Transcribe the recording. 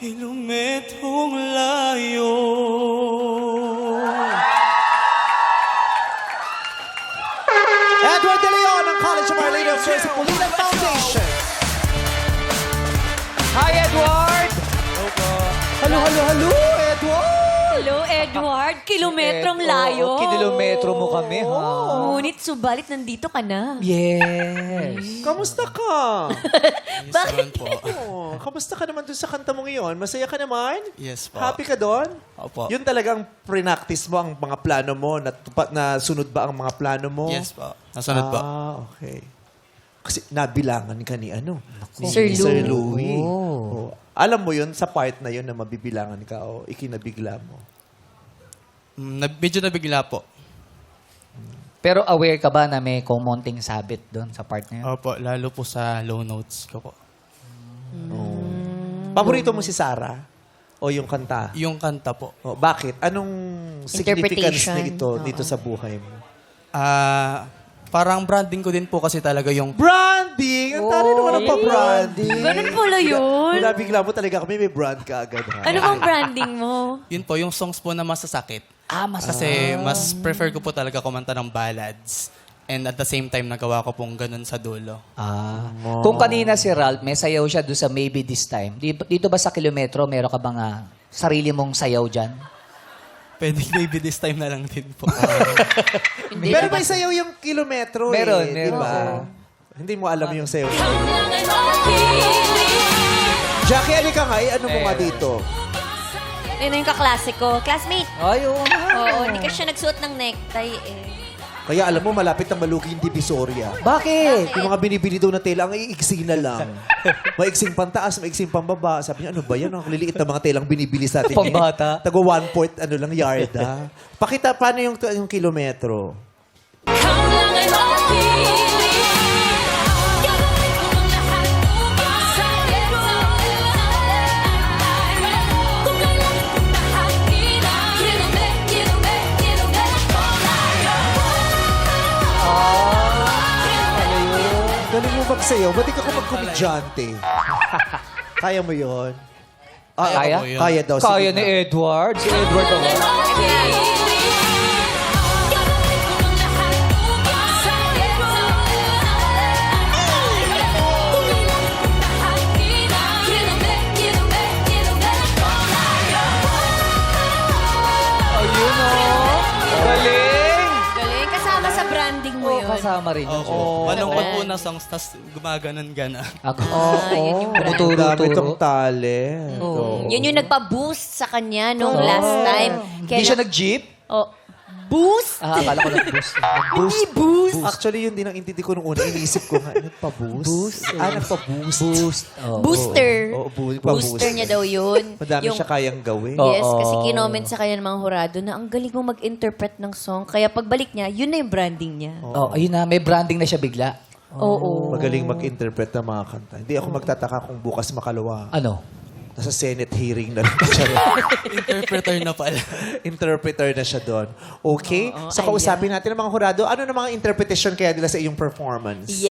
Kilometrong layo. Edward De Leon ng College of Our Lady of Grace Pulilan Foundation. Hi, Edward! Hello, Edward! Hello, Edward. Kilometrong layo. Kilometro mo kami, ha? Ngunit subalit nandito ka na. Yes. Kamusta ka? Yes naman po. Oh, kamusta ka naman dun sa kanta mo ngayon? Masaya ka naman? Yes po. Happy ka doon? Opo. Yun talagang pre-practice mo ang mga plano mo? Nasunod ba ang mga plano mo? Yes po. Nasunod po. Okay. Kasi nabilangan ka ni ni Sir Lou. Sir Louie. Oh. Alam mo yun, sa part na yun na mabibilangan ka o ikinabigla mo. Medyo nabigla po. Pero aware ka ba na may kumonting sabit doon sa part na yun? Opo, lalo po sa low notes ko po. Paborito mo si Sarah? O yung kanta? Yung kanta po. Oh, bakit? Anong significance Interpretation. nito dito sa buhay mo? Parang branding ko din po kasi talaga yung... Branding! Ang tari naman ang pa-branding. Ganun pala yun. Nabigla mo talaga kami, may brand ka agad. Ha? Ano bang branding mo? Yun po, yung songs po na masasakit. Masasakit. Kasi mas prefer ko po talaga kumanta ng ballads. And at the same time, nagawa ko pong ganun sa dulo. Kung kanina si Ralph, may sayaw siya doon sa Maybe This Time. Dito ba sa Kilometro, meron ka bang sarili mong sayaw dyan? Pwede maybe this time na lang din po. Pero may sayaw yung kilometro Meron, eh. meron. Diba? Hindi mo alam yung sayaw. Jackie, alika nga. Ano mo nga dito? Yun yung kaklasiko. Classmate. Ay, oo. Oo, hindi ka siya nagsuot ng necktie eh. Kaya alam mo, malapit ang maluging Divisoria. Bakit? Yung mga binibili daw na tela, ang iiksi na lang. Maiksing pantaas, maiksing pambaba. Sabi niya, ano ba yan? Ang liliit na mga telang binibili sa atin. Pambata. Tago 1/4, lang, yard, ha? Pakita, paano yung kilometro? Galing mo magsayaw. Ba't di ka magkomedyante? Kaya mo yun? Kaya? mo yun. Kaya daw. Kaya sige ni na. Edward. Si Edward ako. Ayun o. Galing! Galing. Kasama sa branding mo yun. Kasama rin yun. Opo. Malungkot po na songs, tas gumaganon gana. Ako. yun yung brand. Ang dami itong Turo-turo. talent. Oo. Yun yung nagpa-boost sa kanya nung last time. Hindi siya nag-jeep? Oh, boost? Akala ko nag-boost. Hindi boost. Actually, yun din ang intindi ko nung una. Iniisip ko nga, nagpa-boost? Boost? Nagpa-boost. Boost. Oh. Booster. Oo, Booster niya daw yun. Madami siya kayang gawin. Oh. Yes, Oo. kasi kinoment sa kanya ng mga hurado na ang galing mo mag-interpret ng song. Kaya pagbalik niya, yun na yung branding niya. Oh, ayun na. May branding na siya bigla. Oo. Magaling mag-interpret ng mga kanta. Hindi ako magtataka kung bukas makalawa. Ano? Nasa Senate hearing na lang siya. Interpreter na pala. Interpreter na siya doon. Okay? So, kausapin natin ang mga hurado. Ano na mga interpretation kaya nila sa iyong performance?